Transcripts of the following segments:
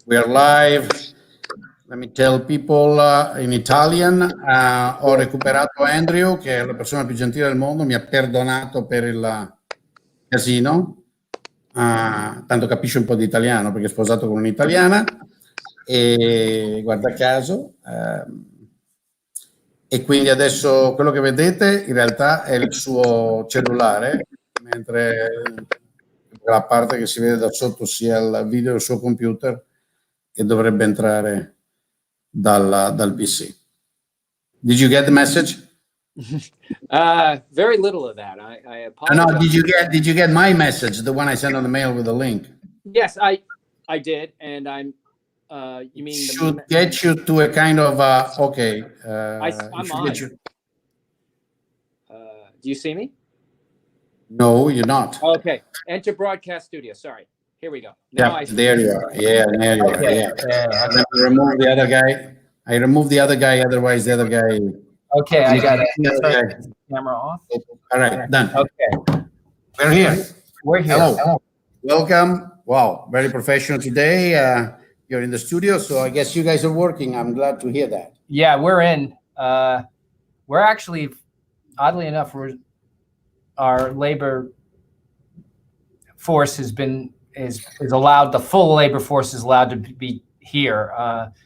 We are live. Let me tell people in Italian. Ho recuperato Andrew, che è la persona più gentile del mondo, mi ha perdonato per il casino. Tanto capisce un po' di italiano perché è sposato con un'italiana. E guarda caso. E quindi adesso quello che vedete in realtà è il suo cellulare, mentre la parte che si vede da sotto sia il video del suo computer che dovrebbe entrare dal PC. Did you get the message? Very little of that. I apologize. No, did you get my message, the one I sent on the mail with the link? Yes, I did, and I'm. You mean should get you to a kind of okay. I'm on. Do you see me? No, you're not. Okay, enter broadcast studio. Sorry. Here we go. Now there you are. Yeah, there you are. Yeah. Let me remove the other guy. I removed the other guy. Otherwise, the other guy. Okay, I got it. Camera off. All right, done. Okay, we're here. We're here. Hello. Welcome. Wow, very professional today. You're in the studio, so I guess you guys are working. I'm glad to hear that. Yeah, we're in. We're actually, oddly enough, our labor force is allowed. The full labor force is allowed to be here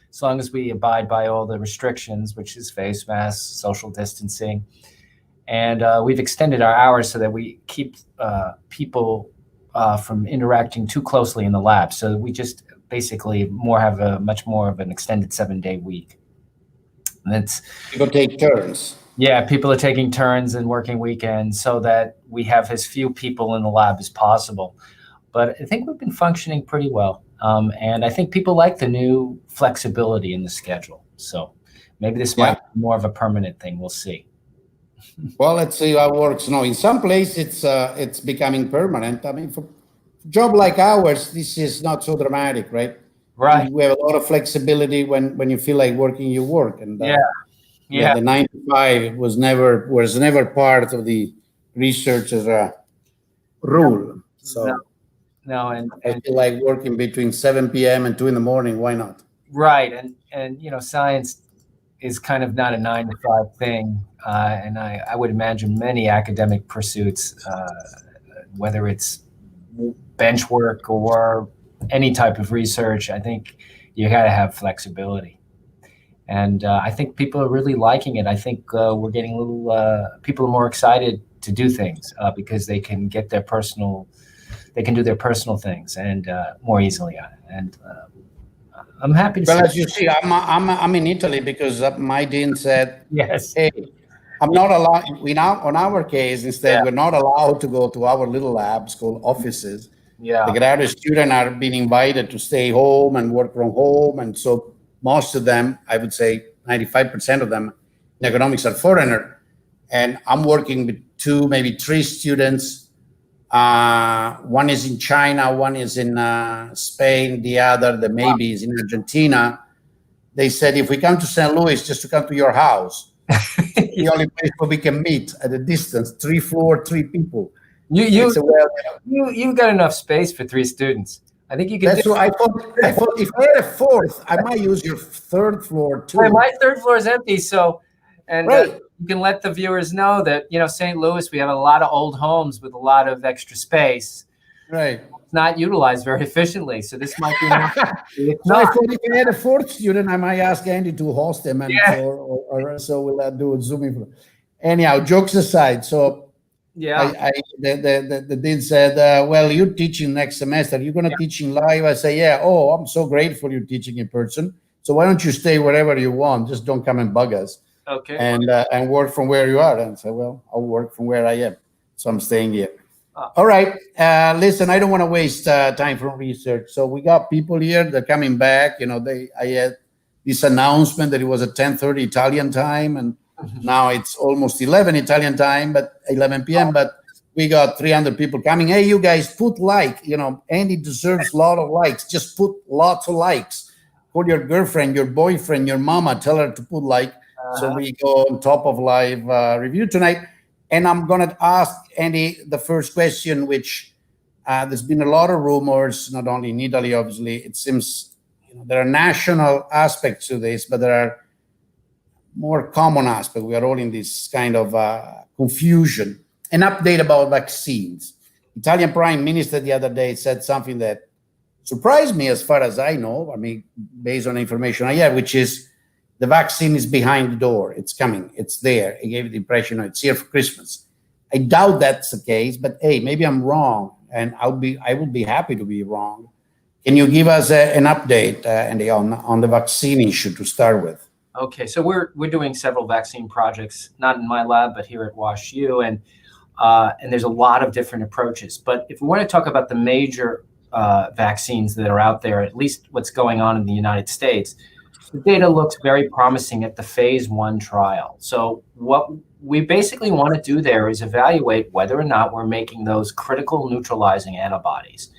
as long as we abide by all the restrictions, which is face masks, social distancing, and we've extended our hours so that we keep people from interacting too closely in the lab. So we just basically have a much more of an extended 7-day week. And it's people take turns. Yeah, people are taking turns and working weekends so that we have as few people in the lab as possible. But I think we've been functioning pretty well. And I think people like the new flexibility in the schedule. So maybe this might be more of a permanent thing. We'll see. Well, let's see how it works. No, in some places it's becoming permanent. I mean, for a job like ours, this is not so dramatic, right? Right. We have a lot of flexibility when you feel like working, you work. And yeah, the 9 to 5 was never part of the researcher's rule. So no, and I feel like working between 7 p.m. and 2 in the morning. Why not? Right, and science is kind of not a 9 to 5 thing, and I would imagine many academic pursuits, whether it's bench work or any type of research, I think you got to have flexibility. And I think people are really liking it. I think we're getting people are more excited to do things because they can do their personal things and more easily. And I'm happy to see. Well, as you see, I'm in Italy because my dean said, yes, hey, I'm not allowed. On our case, instead, we're not allowed to go to our little labs called offices. Yeah. The graduate students are being invited to stay home and work from home. And so most of them, I would say 95% of them in economics are foreigner. And I'm working with 2, maybe 3 students. One is in China, one is in Spain, the other, the maybe is in Argentina. They said, if we come to St. Louis, just to come to your house, the only place where we can meet at a distance, 3 floors, 3 people. You've got enough space for 3 students. I think you can. That's what I thought. If I had a 4th, I might use your 3rd floor too. My 3rd floor is empty, so right. You can let the viewers know that St. Louis, we have a lot of old homes with a lot of extra space. Right. It's not utilized very efficiently, so this might be. So I thought if I had a 4th student, I might ask Andy to host them, and or so we'll do a Zoom. Anyhow, jokes aside, so. Yeah. The dean said, well, you're teaching next semester. You're going to teach in live? I say, yeah. Oh, I'm so grateful you're teaching in person. So why don't you stay wherever you want? Just don't come and bug us. Okay. And work from where you are. And I said, well, I'll work from where I am. So I'm staying here. All right. Listen, I don't want to waste time from research. So we got people here. They're coming back. I had this announcement that it was at 10:30 Italian time. And now it's almost 11 Italian time, but 11 p.m. But we got 300 people coming. Hey, you guys, put like. Andy deserves a lot of likes. Just put lots of likes. Call your girlfriend, your boyfriend, your mama. Tell her to put like. So we go on top of live review tonight. And I'm going to ask Andy the first question, which there's been a lot of rumors, not only in Italy, obviously. It seems there are national aspects to this, but there are more common aspects. We are all in this kind of confusion. An update about vaccines. Italian Prime Minister the other day said something that surprised me as far as I know, I mean, based on information I have, which is the vaccine is behind the door. It's coming. It's there. He gave the impression it's here for Christmas. I doubt that's the case, but hey, maybe I'm wrong, and I would be happy to be wrong. Can you give us an update, Andy, on the vaccine issue to start with? Okay, so we're doing several vaccine projects, not in my lab, but here at WashU, and there's a lot of different approaches. But if we want to talk about the major vaccines that are out there, at least what's going on in the United States, the data looks very promising at the phase 1 trial. So what we basically want to do there is evaluate whether or not we're making those critical neutralizing antibodies.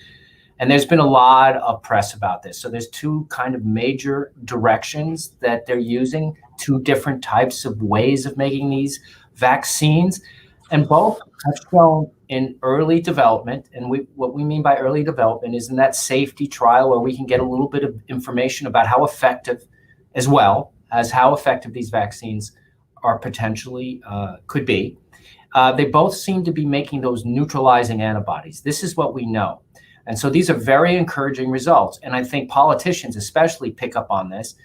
And there's been a lot of press about this. So there's two kind of major directions that they're using, two different types of ways of making these vaccines. And both have shown in early development, and what we mean by early development is in that safety trial where we can get a little bit of information about how effective, as well as how effective these vaccines are potentially could be. They both seem to be making those neutralizing antibodies. This is what we know. And so these are very encouraging results. And I think politicians especially pick up on this,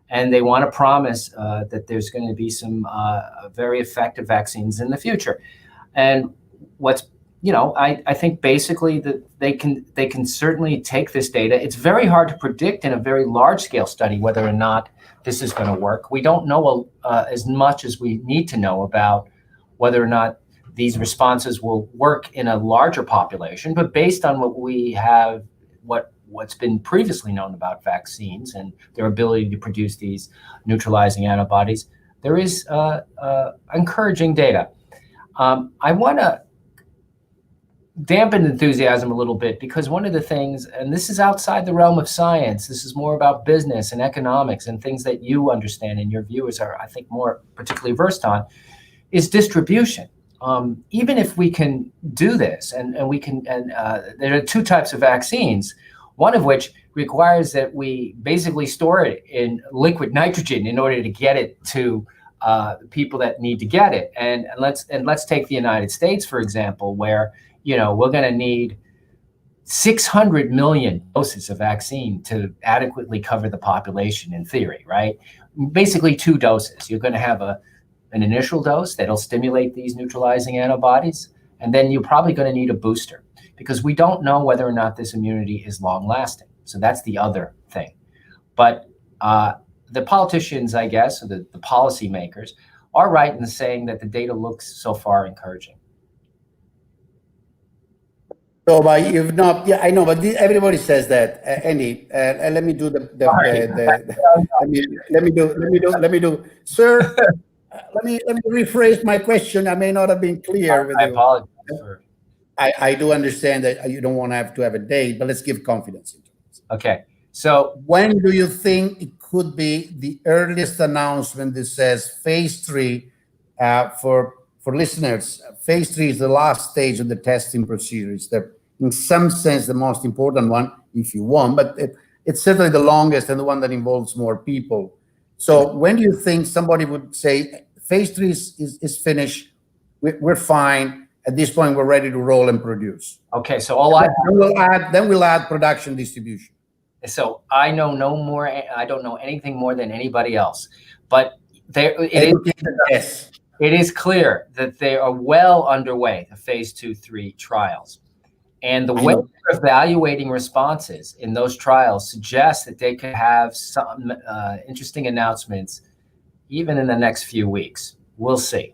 and they want to promise that there's going to be some very effective vaccines in the future. And what's, I think basically that they can certainly take this data. It's very hard to predict in a very large scale study whether or not this is going to work. We don't know as much as we need to know about whether or not these responses will work in a larger population, but based on what we have, what's been previously known about vaccines and their ability to produce these neutralizing antibodies, there is encouraging data. I want to dampen enthusiasm a little bit because one of the things, and this is outside the realm of science, this is more about business and economics and things that you understand and your viewers are, I think, more particularly versed on, is distribution. Even if we can do this, and there are two types of vaccines, one of which requires that we basically store it in liquid nitrogen in order to get it to people that need to get it. And let's take the United States, for example, where we're going to need 600 million doses of vaccine to adequately cover the population in theory, right? Basically 2 doses. You're going to have an initial dose that'll stimulate these neutralizing antibodies, and then you're probably going to need a booster because we don't know whether or not this immunity is long lasting. So that's the other thing. But the politicians, I guess, or the policymakers are right in saying that the data looks so far encouraging. So, but you've not, yeah, I know, but everybody says that. Andy, let me do let me do, sir. Let me rephrase my question. I may not have been clear with you. I apologize. I do understand that you don't want to have a date, but let's give confidence. Okay. So when do you think it could be the earliest announcement that says phase 3 for listeners? Phase 3 is the last stage of the testing procedure. It's in some sense the most important one, if you want, but it's certainly the longest and the one that involves more people. So when do you think somebody would say phase 3 is finished, we're fine, at this point we're ready to roll and produce? Okay, so then we'll add production distribution. So I know no more. I don't know anything more than anybody else, but it is clear that they are well underway, the phase 2-3 trials. And the way they're evaluating responses in those trials suggests that they could have some interesting announcements even in the next few weeks. We'll see.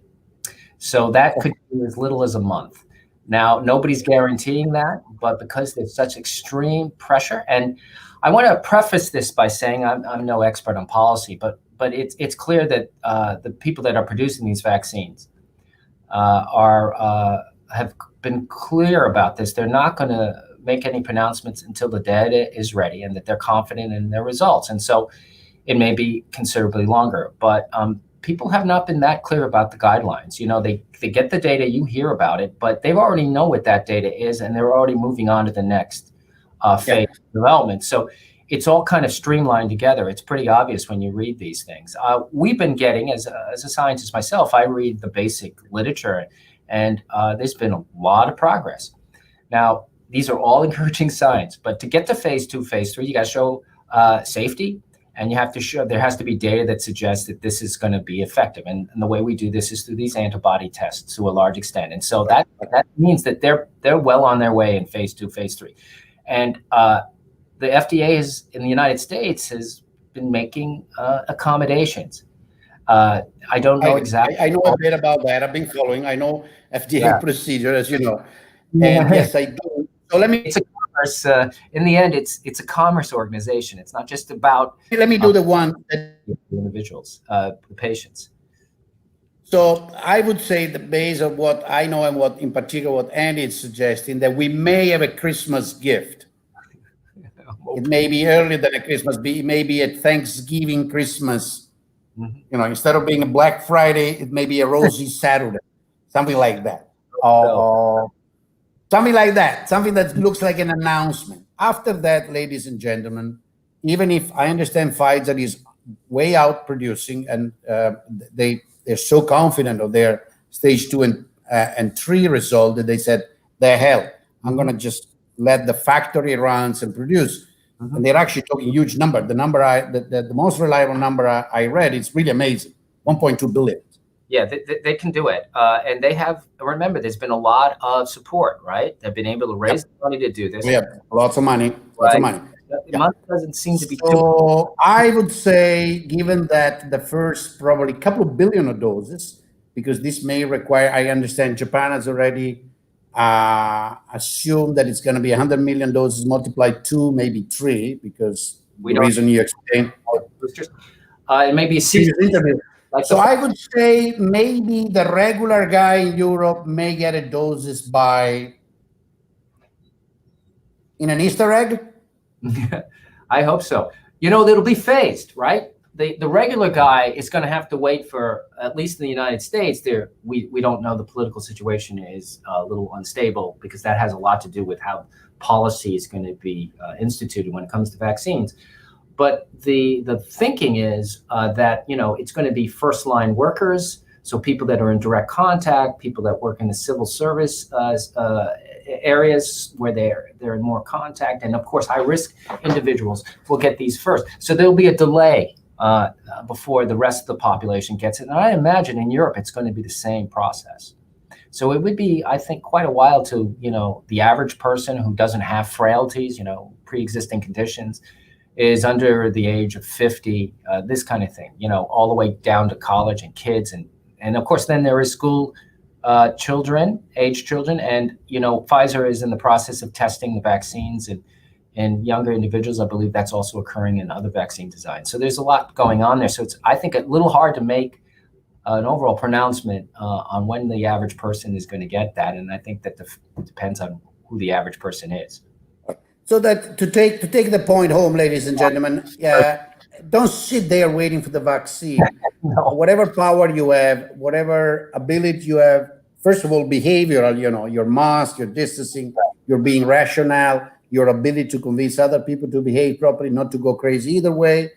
So that could be as little as a month. Now, nobody's guaranteeing that, but because there's such extreme pressure, and I want to preface this by saying I'm no expert on policy, but it's clear that the people that are producing these vaccines have been clear about this. They're not going to make any pronouncements until the data is ready and that they're confident in their results. And so it may be considerably longer, but people have not been that clear about the guidelines. They get the data, you hear about it, but they already know what that data is, and they're already moving on to the next phase of development. So it's all kind of streamlined together. It's pretty obvious when you read these things. We've been getting, as a scientist myself, I read the basic literature, and there's been a lot of progress. Now, these are all encouraging signs, but to get to phase 2, phase 3, you got to show safety, and you have to show there has to be data that suggests that this is going to be effective. And the way we do this is through these antibody tests to a large extent. And so that means that they're well on their way in phase 2, phase 3. And the FDA in the United States has been making accommodations. I don't know exactly. I know a bit about that. I've been following. I know FDA procedure, as you know. And yes, I do. So let me. It's a commerce. In the end, it's a commerce organization. It's not just about. Let me do the one that the individuals, the patients. So I would say that based on what I know and what, in particular, what Andy is suggesting, that we may have a Christmas gift. It may be earlier than a Christmas, maybe a Thanksgiving Christmas. You know, instead of being a Black Friday, it may be a rosy Saturday, something like that. Something like that, something that looks like an announcement. After that, ladies and gentlemen, even if I understand Pfizer is way out producing, and they're so confident of their stage 2 and 3 result that they said, the hell, I'm going to just let the factory runs and produce. And they're actually talking huge number. The number the most reliable number I read, it's really amazing, 1.2 billion. Yeah, they can do it. And they have, remember, there's been a lot of support, right? They've been able to raise the money to do this. Yeah, lots of money, lots of money. The money doesn't seem to be so I would say, given that the first probably couple of billion of doses, because this may require, I understand Japan has already assumed that it's going to be 100 million doses multiplied 2, maybe 3, because the reason you explained. It may be a season. So I would say maybe the regular guy in Europe may get a doses by in an Easter egg. I hope so. You know, it'll be phased, right? The regular guy is going to have to wait for, at least in the United States, we don't know, the political situation is a little unstable, because that has a lot to do with how policy is going to be instituted when it comes to vaccines. But the thinking is that, you know, it's going to be first line workers, so people that are in direct contact, people that work in the civil service areas where they're in more contact, and of course high risk individuals will get these first. So there'll be a delay before the rest of the population gets it. And I imagine in Europe it's going to be the same process. So it would be, I think, quite a while to, you know, the average person who doesn't have frailties, you know, pre-existing conditions, is under the age of 50, this kind of thing, you know, all the way down to college and kids. And of course, then there is school children, and, you know, Pfizer is in the process of testing the vaccines in younger individuals. I believe that's also occurring in other vaccine designs. So there's a lot going on there. So it's, I think, a little hard to make an overall pronouncement on when the average person is going to get that. And I think that depends on who the average person is. So that to take the point home, ladies and gentlemen, don't sit there waiting for the vaccine. No. Whatever power you have, whatever ability you have, first of all, behavioral, you know, your mask, your distancing, your being rational, your ability to convince other people to behave properly, not to go crazy either way.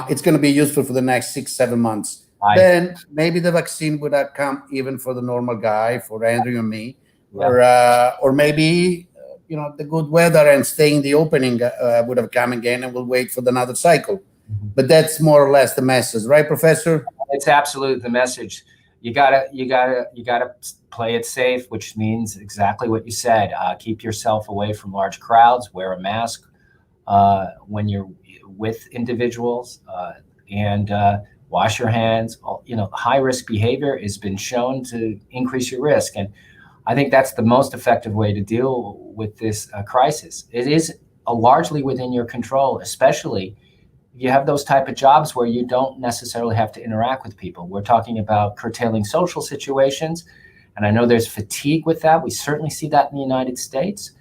It's going to be useful for the next 6-7 months. Then maybe the vaccine would have come even for the normal guy, for Andrew and me, or maybe, you know, the good weather and staying the opening would have come again, and we'll wait for another cycle. But that's more or less the message, right, Professor? It's absolutely the message. You gotta play it safe, which means exactly what you said. Keep yourself away from large crowds. Wear a mask when you're with individuals, and wash your hands. You know, high risk behavior has been shown to increase your risk, and I think that's the most effective way to deal with this crisis. It is largely within your control, especially if you have those type of jobs where you don't necessarily have to interact with people. We're talking about curtailing social situations, and I know there's fatigue with that. We certainly see that in the United States.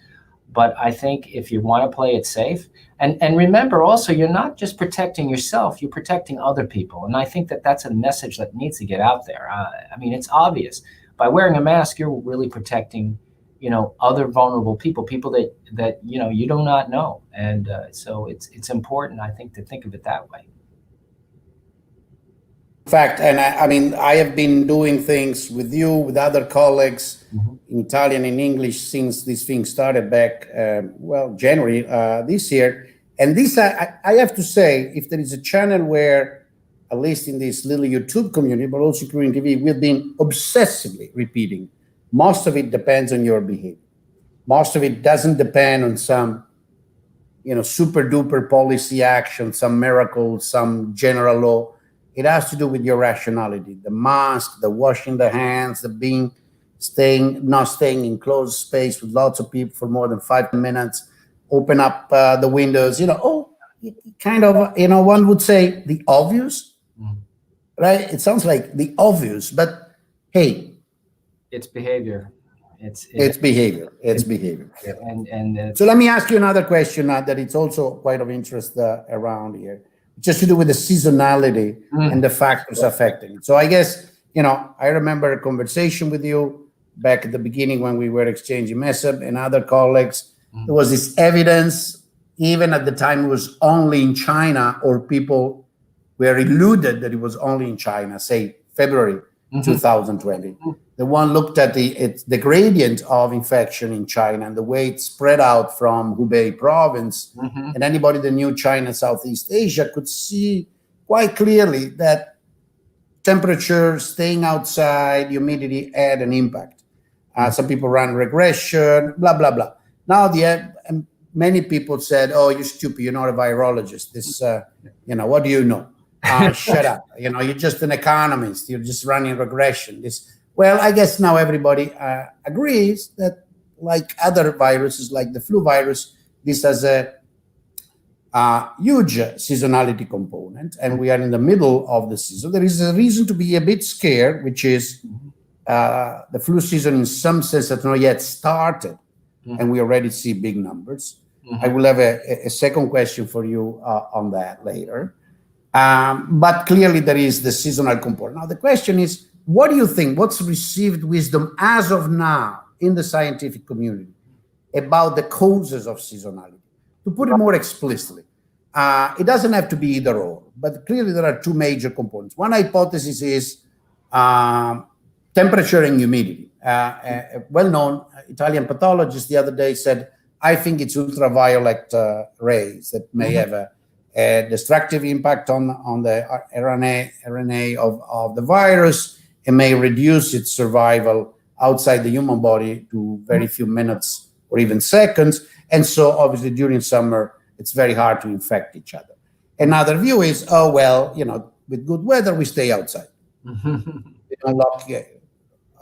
But I think if you want to play it safe, and remember also, you're not just protecting yourself, you're protecting other people. And I think that that's a message that needs to get out there. I mean, it's obvious. By wearing a mask, you're really protecting other vulnerable people that you do not know. And so it's important, I think, to think of it that way. In fact, and I mean, I have been doing things with you, with other colleagues in Italian and English since this thing started back, January this year. And this, I have to say, if there is a channel where, at least in this little YouTube community, but also Korean TV, we've been obsessively repeating, most of it depends on your behavior. Most of it doesn't depend on some, super duper policy action, some miracle, some general law. It has to do with your rationality, the mask, the washing the hands, the not staying in closed space with lots of people for more than 5 minutes, open up the windows, kind of, one would say the obvious, right? It sounds like the obvious, but hey. It's behavior. It's behavior. It's behavior. And so let me ask you another question that it's also quite of interest around here, just to do with the seasonality and the factors affecting it. So I guess, I remember a conversation with you back at the beginning when we were exchanging message and other colleagues. There was this evidence, even at the time it was only in China, or people were eluded that it was only in China, say February 2020. The one looked at the gradient of infection in China and the way it spread out from Hubei province. And anybody that knew China, Southeast Asia could see quite clearly that temperature, staying outside, humidity had an impact. Some people ran regression, blah, blah, blah. Now, many people said, "Oh, you're stupid. You're not a virologist. This, what do you know? Shut up. You're just an economist. You're just running regression." Well, I guess now everybody agrees that, like other viruses, like the flu virus, this has a huge seasonality component, and we are in the middle of the season. There is a reason to be a bit scared, which is the flu season in some sense has not yet started, and we already see big numbers. I will have a second question for you on that later. But clearly there is the seasonal component. Now the question is, what do you think? What's received wisdom as of now in the scientific community about the causes of seasonality? To put it more explicitly, it doesn't have to be either or, but clearly there are two major components. One hypothesis is temperature and humidity. A well-known Italian pathologist the other day said, "I think it's ultraviolet rays that may have a destructive impact on the RNA of the virus, and may reduce its survival outside the human body to very few minutes or even seconds. And so obviously during summer, it's very hard to infect each other." Another view is, with good weather, we stay outside. We don't lock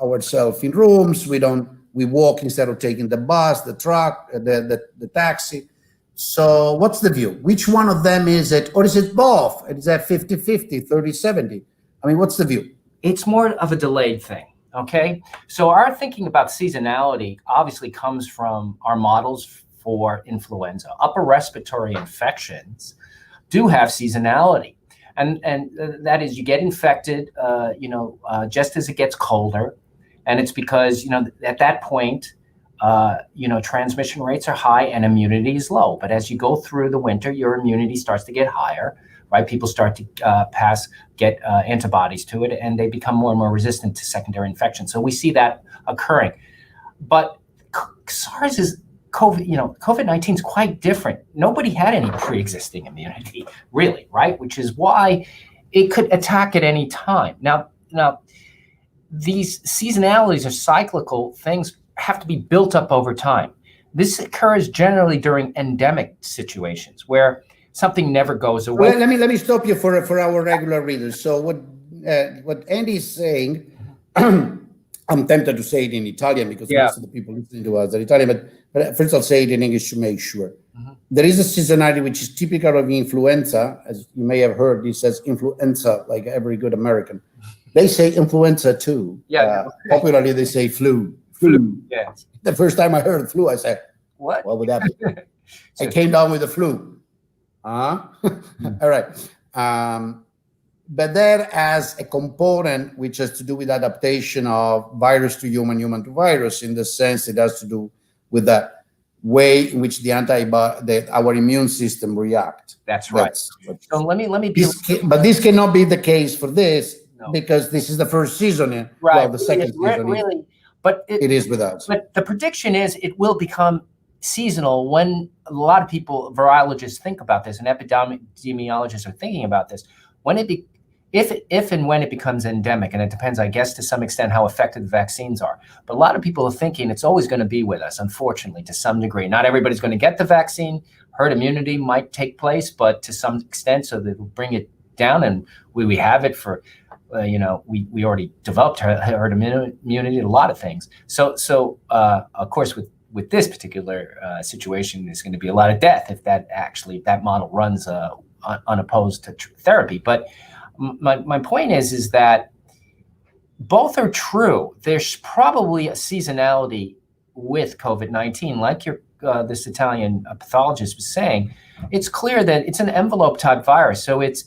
ourselves in rooms. We walk instead of taking the bus, the truck, the taxi. So what's the view? Which one of them is it? Or is it both? Is that 50-50, 30-70? I mean, what's the view? It's more of a delayed thing, okay? So our thinking about seasonality obviously comes from our models for influenza. Upper respiratory infections do have seasonality. And that is, you get infected, just as it gets colder. And it's because, at that point, transmission rates are high and immunity is low. But as you go through the winter, your immunity starts to get higher, right? People start to get antibodies to it, and they become more and more resistant to secondary infection. So we see that occurring. But SARS is COVID-19 is quite different. Nobody had any pre-existing immunity, really, right? Which is why it could attack at any time. Now, these seasonalities or cyclical things have to be built up over time. This occurs generally during endemic situations where something never goes away. Well, let me stop you for our regular readers. So what Andy is saying, I'm tempted to say it in Italian because most of the people listening to us are Italian, but first I'll say it in English to make sure. There is a seasonality which is typical of influenza, as you may have heard. This says influenza, like every good American. They say influenza too. Popularly, they say flu. Yeah. The first time I heard flu, I said, "What would that be?" I came down with the flu. All right. but that has a component which has to do with adaptation of virus to human, human to virus, in the sense it has to do with the way in which our immune system react. That's right. So let me be. But this cannot be the case for this, because this is the first season. Right. Well, the second season really, but it is with us. But the prediction is it will become seasonal when a lot of people, virologists, think about this, and epidemiologists are thinking about this. When if and when it becomes endemic, and it depends, I guess, to some extent how effective the vaccines are. But a lot of people are thinking it's always going to be with us, unfortunately, to some degree. Not everybody's going to get the vaccine. Herd immunity might take place, but to some extent, so that will bring it down. And we have it for, we already developed herd immunity to a lot of things. So of course, with this particular situation, there's going to be a lot of death if that model runs unopposed to therapy. But my point is that both are true. There's probably a seasonality with COVID-19, like this Italian pathologist was saying. It's clear that it's an envelope type virus. So it's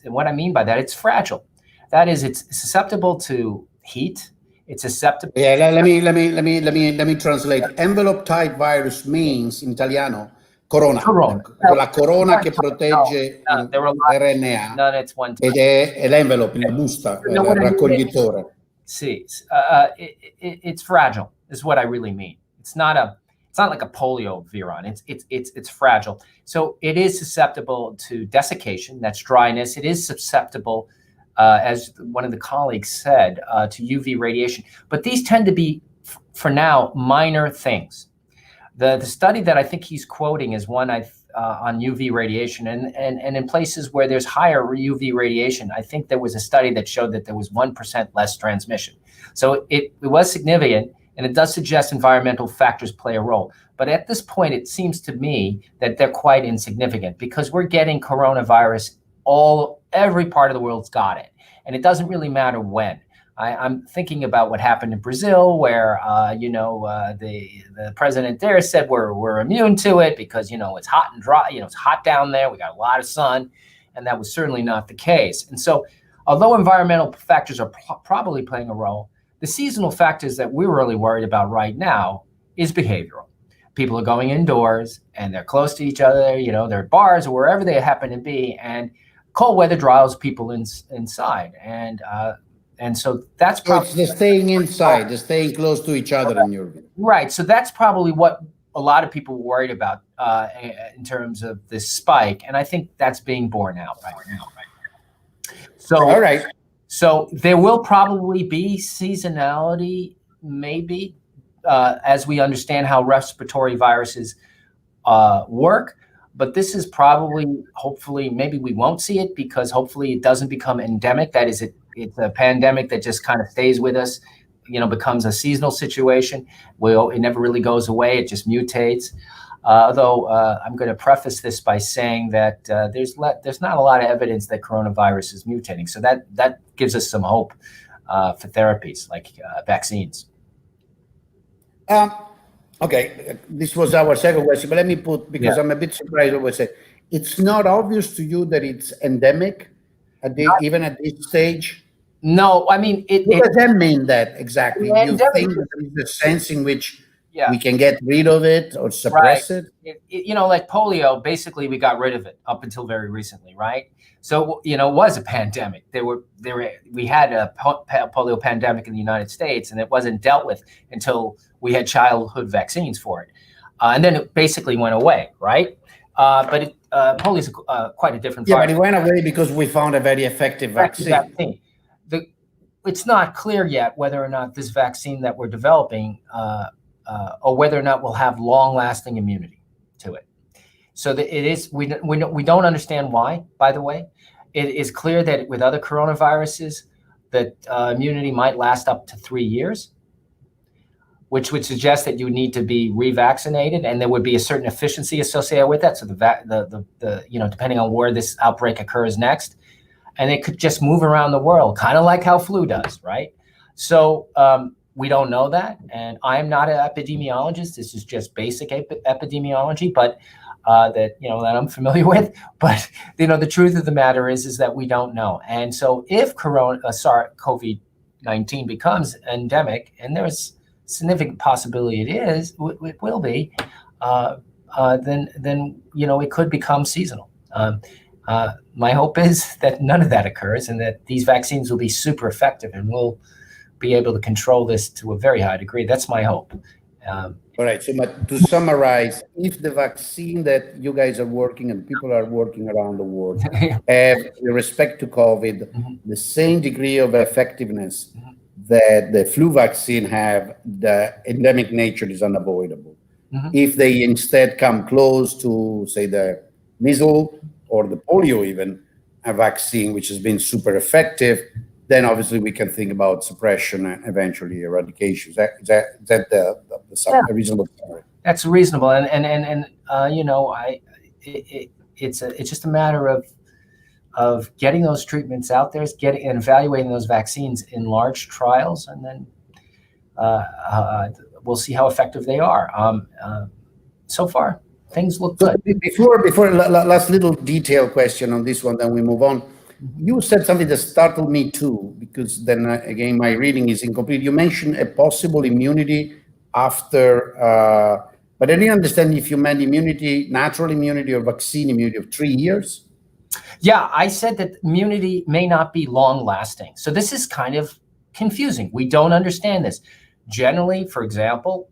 what I mean by that, it's fragile. That is, it's susceptible to heat. It's susceptible. Yeah, let me translate. Envelope type virus means in Italiano corona. La corona che protegge l'RNA. No, that's one. Ed è l'envelope, la busta, il raccoglitore. Sì, it's fragile. Is what I really mean. It's not like a polio viron. It's fragile. So it is susceptible to desiccation. That's dryness. It is susceptible, as one of the colleagues said, to UV radiation. But these tend to be, for now, minor things. The study that I think he's quoting is one on UV radiation, and in places where there's higher UV radiation, I think there was a study that showed that there was 1% less transmission. So it was significant, and it does suggest environmental factors play a role. But at this point, it seems to me that they're quite insignificant, because we're getting coronavirus every part of the world's got it, and it doesn't really matter when. I'm thinking about what happened in Brazil, where the president there said we're immune to it because it's hot and dry. It's hot down there. We got a lot of sun, and that was certainly not the case. And so, although environmental factors are probably playing a role, the seasonal factors that we're really worried about right now is behavioral. People are going indoors and they're close to each other. They're at bars or wherever they happen to be, and cold weather draws people inside, and so that's probably. It's the staying inside, the staying close to each other in your view. Right. So that's probably what a lot of people were worried about in terms of this spike, and I think that's being borne out right now. So all right. So there will probably be seasonality, maybe, as we understand how respiratory viruses work. But this is probably, hopefully, maybe we won't see it, because hopefully it doesn't become endemic. That is, it's a pandemic that just kind of stays with us, becomes a seasonal situation. It never really goes away. It just mutates. Although I'm going to preface this by saying that there's not a lot of evidence that coronavirus is mutating. So that gives us some hope for therapies like vaccines. Okay, this was our second question, but let me put, because I'm a bit surprised what we say. It's not obvious to you that it's endemic, even at this stage? No, I mean, what does that mean, that exactly? You think there is a sense in which we can get rid of it or suppress it? Like polio, basically we got rid of it up until very recently, right? So, it was a pandemic. We had a polio pandemic in the United States, and it wasn't dealt with until we had childhood vaccines for it. And then it basically went away, right? But polio is quite a different virus. Yeah, but it went away because we found a very effective vaccine. It's not clear yet whether or not this vaccine that we're developing, or whether or not we'll have long-lasting immunity to it. So we don't understand why, by the way. It is clear that with other coronaviruses, that immunity might last up to 3 years, which would suggest that you need to be revaccinated, and there would be a certain efficiency associated with that. So depending on where this outbreak occurs next, and it could just move around the world, kind of like how flu does, right? So we don't know that, and I am not an epidemiologist. This is just basic epidemiology, but that that I'm familiar with. But the truth of the matter is that we don't know. And so if COVID-19 becomes endemic, and there's significant possibility it will be, then it could become seasonal. My hope is that none of that occurs, and that these vaccines will be super effective, and we'll be able to control this to a very high degree. That's my hope. All right. So, but to summarize, if the vaccine that you guys are working and people are working around the world have, with respect to COVID, the same degree of effectiveness that the flu vaccine have, the endemic nature is unavoidable. If they instead come close to, say, the measles or the polio, even a vaccine which has been super effective, then obviously we can think about suppression and eventually eradication. Is that the reasonable summary? That's reasonable, it's just a matter of getting those treatments out there, and evaluating those vaccines in large trials, and then we'll see how effective they are. So far, things look good. Before last little detail question on this one, then we move on. You said something that startled me too, because then again, my reading is incomplete. You mentioned a possible immunity after, but I didn't understand if you meant immunity, natural immunity or vaccine immunity of 3 years. Yeah, I said that immunity may not be long lasting. So this is kind of confusing. We don't understand this. Generally, for example,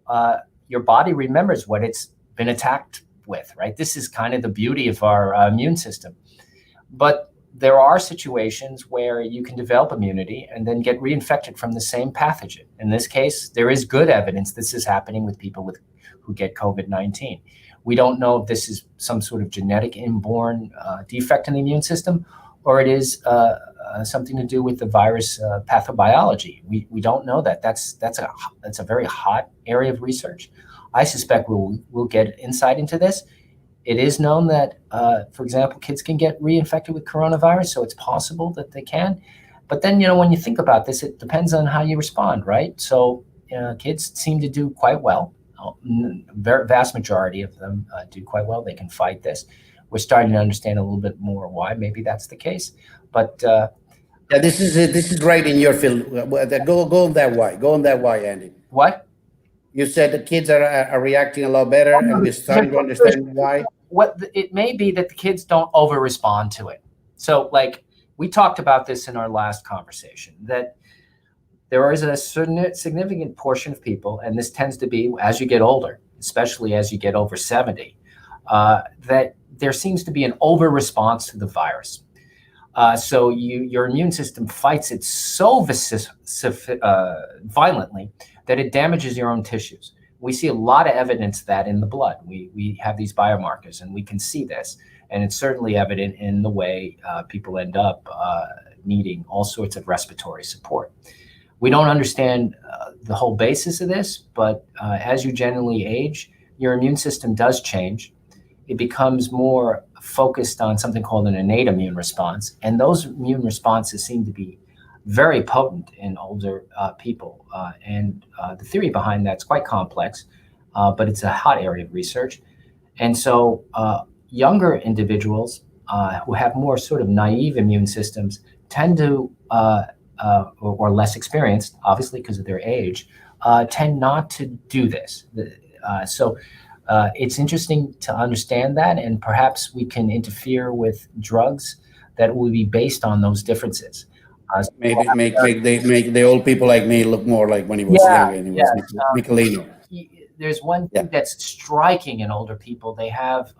your body remembers what it's been attacked with, right? This is kind of the beauty of our immune system. But there are situations where you can develop immunity and then get reinfected from the same pathogen. In this case, there is good evidence this is happening with people who get COVID-19. We don't know if this is some sort of genetic inborn defect in the immune system, or it is something to do with the virus pathobiology. We don't know that. That's a very hot area of research. I suspect we'll get insight into this. It is known that, for example, kids can get reinfected with coronavirus, so it's possible that they can. But then, when you think about this, it depends on how you respond, right? So kids seem to do quite well. Vast majority of them do quite well. They can fight this. We're starting to understand a little bit more why maybe that's the case. But yeah, this is right in your field. Go on that why. Go on that why, Andy. What? You said the kids are reacting a lot better, and we're starting to understand why. It may be that the kids don't over respond to it. So, like we talked about this in our last conversation, that there is a certain significant portion of people, and this tends to be as you get older, especially as you get over 70, that there seems to be an over response to the virus. So your immune system fights it so violently that it damages your own tissues. We see a lot of evidence of that in the blood. We have these biomarkers, and we can see this. And it's certainly evident in the way people end up needing all sorts of respiratory support. We don't understand the whole basis of this, but as you generally age, your immune system does change. It becomes more focused on something called an innate immune response. And those immune responses seem to be very potent in older people. And the theory behind that's quite complex, but it's a hot area of research. And so younger individuals who have more sort of naive immune systems tend to, or less experienced, obviously because of their age, tend not to do this. So it's interesting to understand that, and perhaps we can interfere with drugs that will be based on those differences. Maybe make the old people like me look more like when he was younger and he was Michelino. There's one thing that's striking in older people. They have,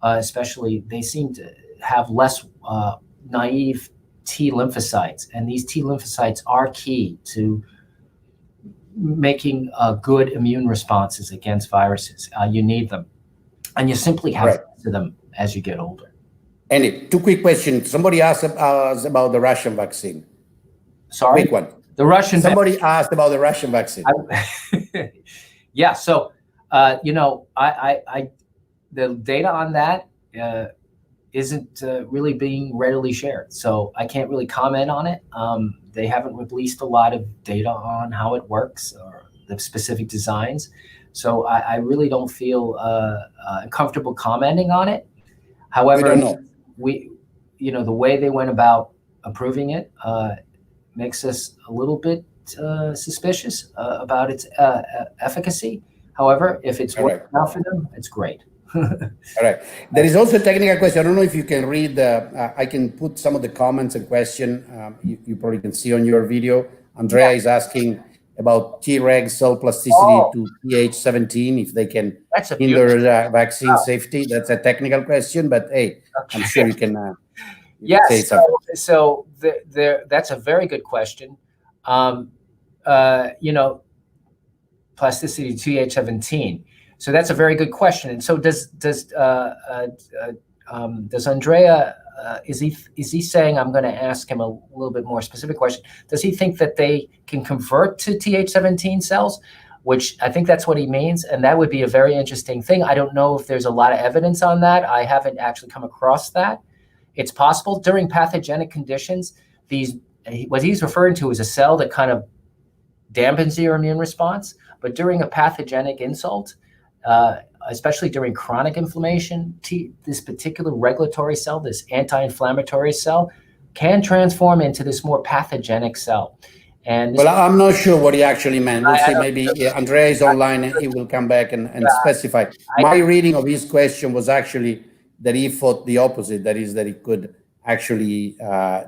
especially, they seem to have less naive T lymphocytes, and these T lymphocytes are key to making good immune responses against viruses. You need them, and you simply have to them as you get older. And two quick questions. Somebody asked us about the Russian vaccine. Sorry? Quick one. The Russian Somebody asked about the Russian vaccine. Yeah, so, the data on that isn't really being readily shared. So I can't really comment on it. They haven't released a lot of data on how it works or the specific designs. So I really don't feel comfortable commenting on it. We However, don't know. the way they went about approving it makes us a little bit suspicious about its efficacy. However, if it's working out for them, it's great. All right. There is also a technical question. I don't know if you can read I can put some of the comments and question you probably can see on your video. Andrea is asking about Treg cell plasticity to TH17, if they can hinder vaccine safety. That's a technical question, but hey, I'm sure you can say something. So that's a very good question. Plasticity TH17. So that's a very good question. And so does Andrea, is he saying, I'm going to ask him a little bit more specific question. Does he think that they can convert to TH17 cells, which I think that's what he means. And that would be a very interesting thing. I don't know if there's a lot of evidence on that. I haven't actually come across that. It's possible during pathogenic conditions, what he's referring to is a cell that kind of dampens your immune response. But during a pathogenic insult, especially during chronic inflammation, this particular regulatory cell, this anti-inflammatory cell, can transform into this more pathogenic cell. And well, I'm not sure what he actually meant. We'll see. Maybe Andrea is online and he will come back and specify. My reading of his question was actually that he thought the opposite. That is, that it could actually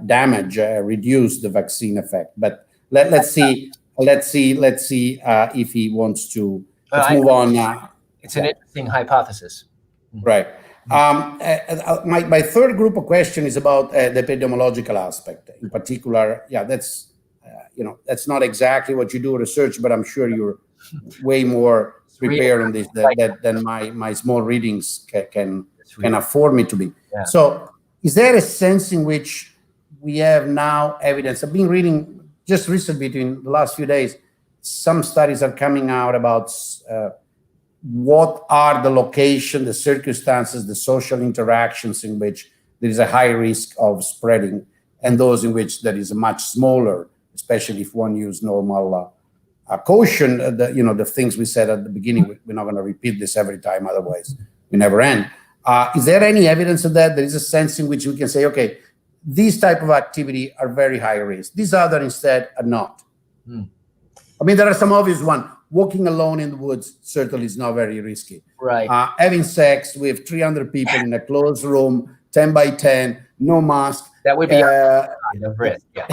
damage, reduce the vaccine effect. But let's see. Let's see if he wants to. Let's move on. It's an interesting hypothesis. Right. My third group of question is about the epidemiological aspect. In particular, that's that's not exactly what you do research, but I'm sure you're way more prepared on this than my small readings can afford me to be. Yeah. So, is there a sense in which we have now evidence? I've been reading just recently, between the last few days, some studies are coming out about what are the location, the circumstances, the social interactions in which there is a high risk of spreading, and those in which there is a much smaller, especially if one use normal caution. The things we said at the beginning, we're not going to repeat this every time, otherwise we never end. Is there any evidence of that? There is a sense in which we can say, okay, these type of activity are very high risk. These other instead are not. I mean, there are some obvious one. Walking alone in the woods certainly is not very risky. Right. Having sex with 300 people in a closed room, 10 by 10, no mask. That would be a risk. Yeah.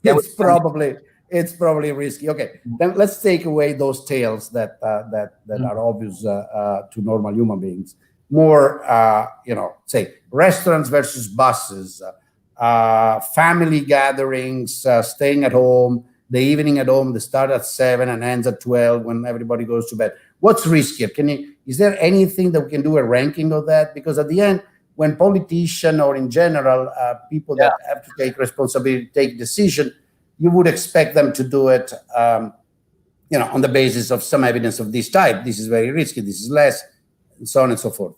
It's probably risky. Okay, then let's take away those tales that are obvious to normal human beings. More, say restaurants versus buses, family gatherings, staying at home. The evening at home, they start at 7 and ends at 12 when everybody goes to bed. What's riskier? Is there anything that we can do a ranking of that? Because at the end, when politicians or in general, people that have to take responsibility, take decision, you would expect them to do it, on the basis of some evidence of this type. This is very risky. This is less, and so on and so forth.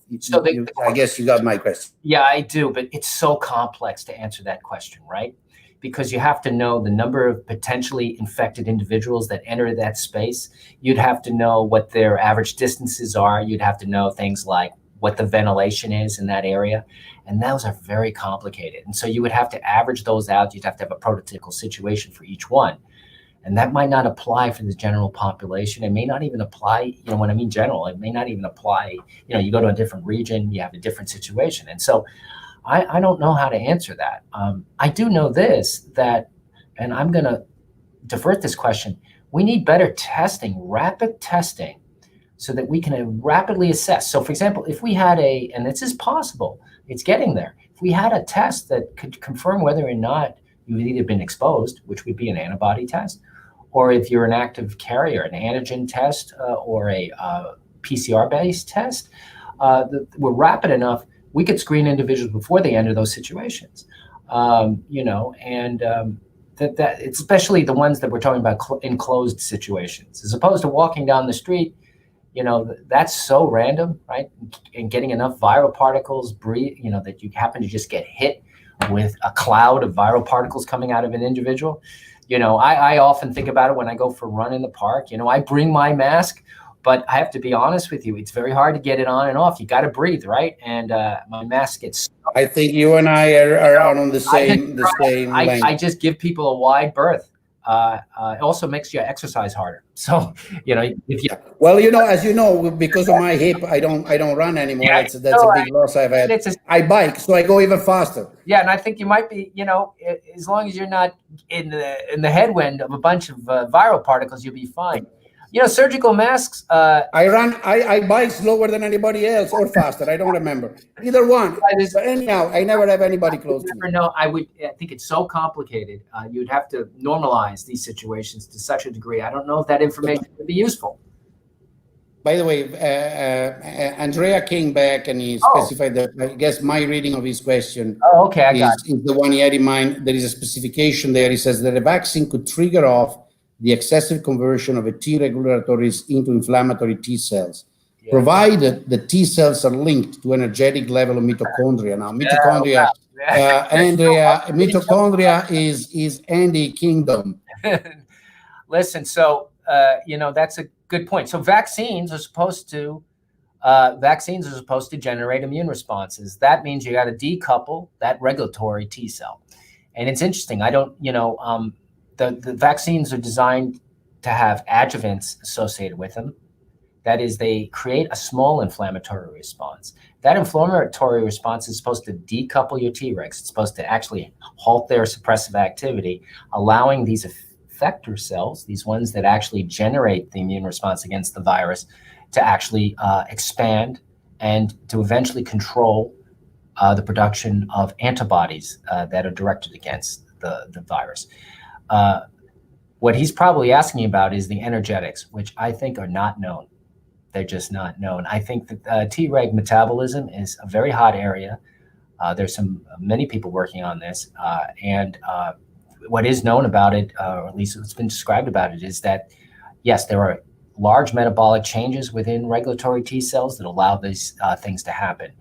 I guess you got my question. Yeah, I do, but it's so complex to answer that question, right? Because you have to know the number of potentially infected individuals that enter that space. You'd have to know what their average distances are. You'd have to know things like what the ventilation is in that area. And those are very complicated. And so you would have to average those out. You'd have to have a prototypical situation for each one. And that might not apply for the general population. It may not even apply, when I mean general, it may not even apply, you go to a different region, you have a different situation. And so I don't know how to answer that. I do know this, and I'm going to divert this question. We need better testing, rapid testing, so that we can rapidly assess. So for example, if we had and this is possible, it's getting there. If we had a test that could confirm whether or not you've either been exposed, which would be an antibody test, or if you're an active carrier, an antigen test, or a PCR-based test, we're rapid enough, we could screen individuals before they enter those situations, that it's especially the ones that we're talking about in closed situations, as opposed to walking down the street. That's so random, right? And getting enough viral particles that you happen to just get hit with a cloud of viral particles coming out of an individual. I often think about it when I go for a run in the park. I bring my mask, but I have to be honest with you, it's very hard to get it on and off. You got to breathe, right? And my mask gets. I think you and I are on the same length. I just give people a wide berth. It also makes you exercise harder. So, if you. Well, as you know, because of my hip, I don't run anymore. Yeah, that's a big loss I've had. I bike, so I go even faster. Yeah, and I think you might be, as long as you're not in the headwind of a bunch of viral particles, you'll be fine. Surgical masks. I bike slower than anybody else, or faster. I don't remember either one. But anyhow, I never have anybody close to me. No, I think it's so complicated. You'd have to normalize these situations to such a degree. I don't know if that information would be useful. By the way, Andrea came back and he specified that, I guess my reading of his question is the one he had in mind. There is a specification there. He says that a vaccine could trigger off the excessive conversion of a T regulatories into inflammatory T cells, provided the T cells are linked to energetic level of mitochondria. Now, mitochondria, Andrea, mitochondria is Andy Kingdom. Listen, so, that's a good point. So vaccines are supposed to generate immune responses. That means you got to decouple that regulatory T cell. And it's interesting. The vaccines are designed to have adjuvants associated with them. That is, they create a small inflammatory response. That inflammatory response is supposed to decouple your Tregs. It's supposed to actually halt their suppressive activity, allowing these effector cells, these ones that actually generate the immune response against the virus, to actually expand and to eventually control the production of antibodies that are directed against the virus. What he's probably asking about is the energetics, which I think are not known. They're just not known. I think that Treg metabolism is a very hot area. There's many people working on this, and what is known about it, or at least what's been described about it, is that, yes, there are large metabolic changes within regulatory T cells that allow these things to happen.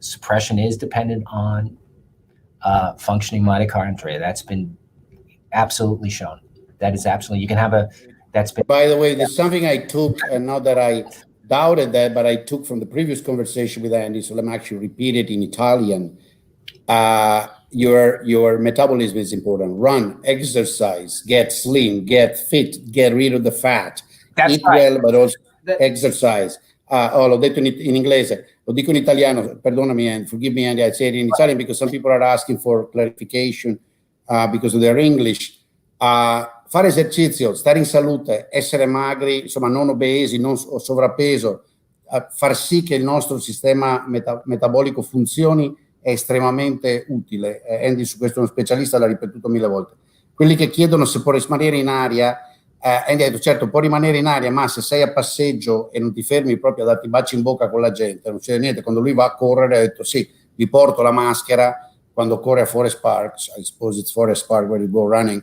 Suppression is dependent on functioning mitochondria. That's been absolutely shown. That is absolutely, you can have that's been. By the way, there's something I took, and not that I doubted that, but I took from the previous conversation with Andy, so let me actually repeat it in Italian. Your metabolism is important. Run, exercise, get slim, get fit, get rid of the fat. That's Eat right. well, but also exercise. L'ho detto in inglese, lo dico in italiano, perdonami, and forgive me, Andy, I say it in Italian because some people are asking for clarification because of their English. Fare esercizio, stare in salute, essere magri, insomma non obesi, non sovrappeso, far sì che il nostro sistema metabolico funzioni è estremamente utile. Andy su questo è uno specialista, l'ha ripetuto 1000 volte. Quelli che chiedono se può rimanere in aria, Andy ha detto certo può rimanere in aria, ma se sei a passeggio e non ti fermi proprio a darti baci in bocca con la gente, non c'è niente. Quando lui va a correre ha detto sì, vi porto la maschera quando corre a Forest Park, I suppose it's Forest Park where you go running,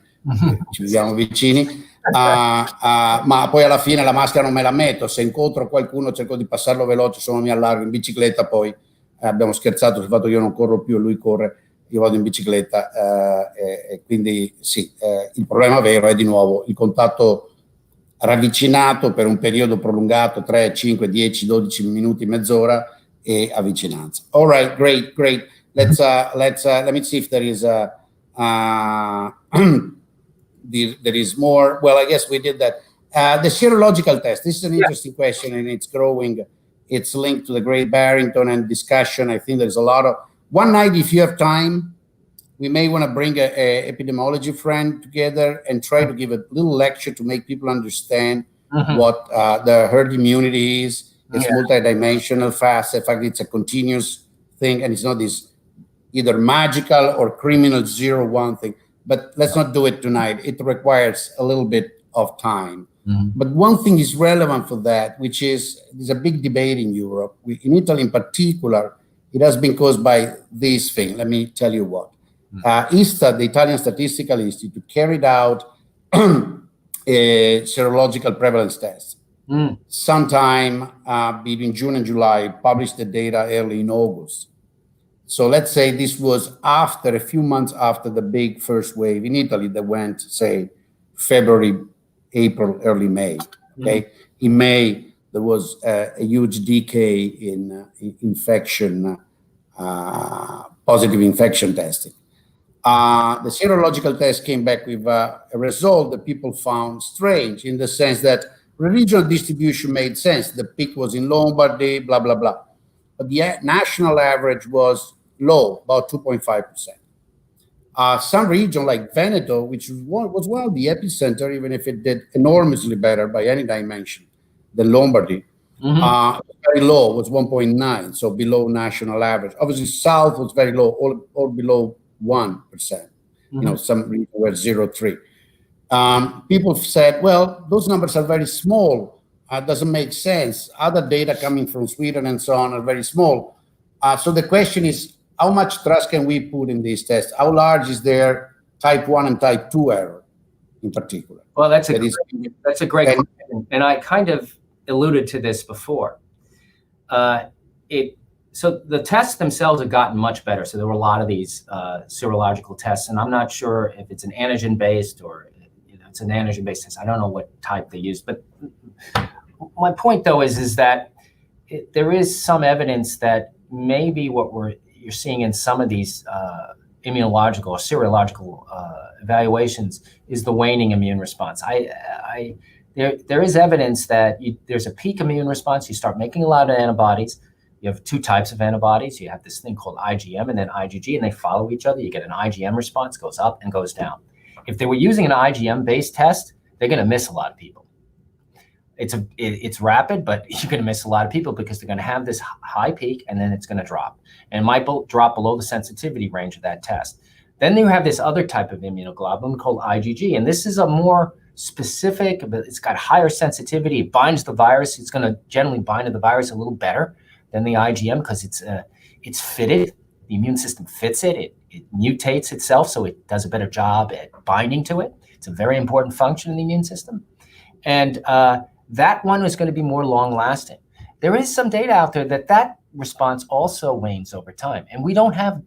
ci viviamo vicini, ma poi alla fine la maschera non me la metto, se incontro qualcuno cerco di passarlo veloce, se no mi allargo in bicicletta, poi abbiamo scherzato sul fatto che io non corro più e lui corre, io vado in bicicletta, e quindi sì, il problema vero è di nuovo il contatto ravvicinato per un periodo prolungato, 3, 5, 10, 12 minuti, mezz'ora, e avvicinanza. All right, great. Let me see if there is there is more. Well, I guess we did that. The serological test. This is an interesting question, and it's growing. It's linked to the Great Barrington and discussion. I think there's a lot of. One night, if you have time, we may want to bring a epidemiology friend together and try to give a little lecture to make people understand what the herd immunity is. It's multidimensional, fast. In fact, it's a continuous thing, and it's not this either magical or criminal 0-1 thing. But let's not do it tonight. It requires a little bit of time. But one thing is relevant for that, which is there's a big debate in Europe. In Italy in particular, it has been caused by this thing. Let me tell you what. ISTA, the Italian Statistical Institute, carried out a serological prevalence test. Sometime between June and July, published the data early in August. So let's say this was after a few months after the big first wave in Italy that went, say, February, April, early May. Okay, in May, there was a huge decay in infection, positive infection testing. The serological test came back with a result that people found strange, in the sense that regional distribution made sense. The peak was in Lombardy, blah, blah, blah. But the national average was low, about 2.5%. Some region like Veneto, which was the epicenter, even if it did enormously better by any dimension than Lombardy, very low, was 1.9, so below national average. Obviously, South was very low, all below 1%. Some region were 0.3. People said, well, those numbers are very small. Doesn't make sense. Other data coming from Sweden and so on are very small. So the question is, how much trust can we put in these tests? How large is their type 1 and type 2 error in particular? Well, that's a great question. And I kind of alluded to this before. So the tests themselves have gotten much better. So there were a lot of these serological tests, and I'm not sure if it's an antigen-based or it's an antigen-based test. I don't know what type they use. But my point, though, is that there is some evidence that maybe what you're seeing in some of these immunological or serological evaluations is the waning immune response. There is evidence that there's a peak immune response. You start making a lot of antibodies. You have two types of antibodies. You have this thing called IgM and then IgG, and they follow each other. You get an IgM response, goes up and goes down. If they were using an IgM-based test, they're going to miss a lot of people. It's rapid, but you're going to miss a lot of people because they're going to have this high peak and then it's going to drop. And it might drop below the sensitivity range of that test. Then you have this other type of immunoglobulin called IgG, and this is a more specific, but it's got higher sensitivity. It binds the virus. It's going to generally bind to the virus a little better than the IgM because it's fitted. The immune system fits it. It mutates itself, so it does a better job at binding to it. It's a very important function in the immune system. And that one is going to be more long-lasting. There is some data out there that response also wanes over time. And we don't have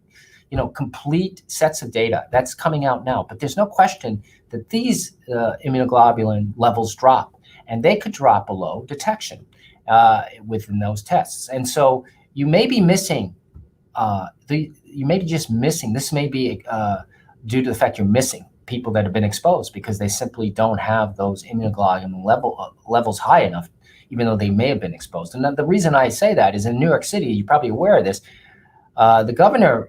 complete sets of data. That's coming out now. But there's no question that these immunoglobulin levels drop. And they could drop below detection within those tests. And so you may be missing, this may be due to the fact you're missing people that have been exposed because they simply don't have those immunoglobulin levels high enough, even though they may have been exposed. And the reason I say that is in New York City, you're probably aware of this, the governor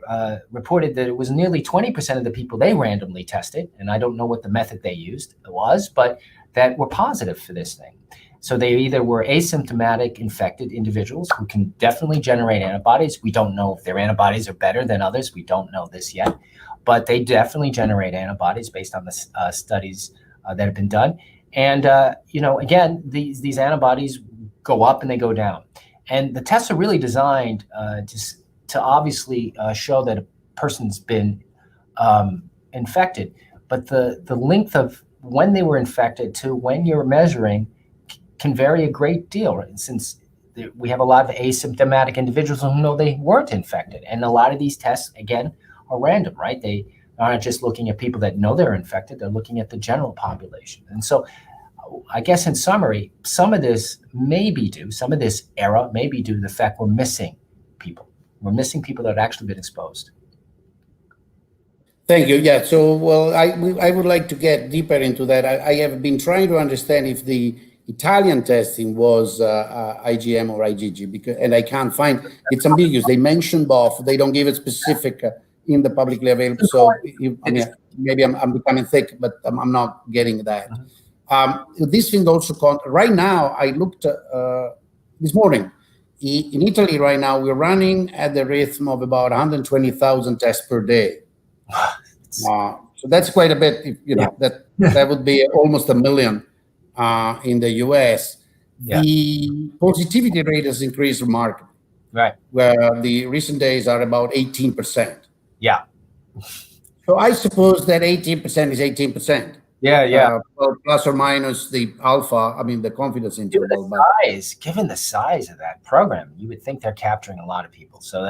reported that it was nearly 20% of the people they randomly tested, and I don't know what the method they used was, but that were positive for this thing. So they either were asymptomatic infected individuals who can definitely generate antibodies. We don't know if their antibodies are better than others. We don't know this yet, but they definitely generate antibodies based on the studies that have been done. And, again, these antibodies go up and they go down. And the tests are really designed to obviously show that a person's been infected. But the length of when they were infected to when you're measuring can vary a great deal, right? Since we have a lot of asymptomatic individuals who know they weren't infected. And a lot of these tests, again, are random, right? They aren't just looking at people that know they're infected. They're looking at the general population. And so I guess in summary, some of this error may be due to the fact we're missing people. We're missing people that have actually been exposed. Thank you. Yeah. So, well, I would like to get deeper into that. I have been trying to understand if the Italian testing was IgM or IgG, and I can't find, it's ambiguous. They mention both. They don't give it specific in the publicly available. So maybe I'm becoming thick, but I'm not getting that. This thing also, right now, I looked this morning, in Italy right now, we're running at the rhythm of about 120,000 tests per day. So that's quite a bit, that would be almost 1 million in the US. Yeah. The positivity rate has increased remarkably. Right. Where the recent days are about 18%. Yeah. So I suppose that 18% is 18%. Yeah. Well, plus or minus the alpha, the confidence interval. Given the size of that program, you would think they're capturing a lot of people. So,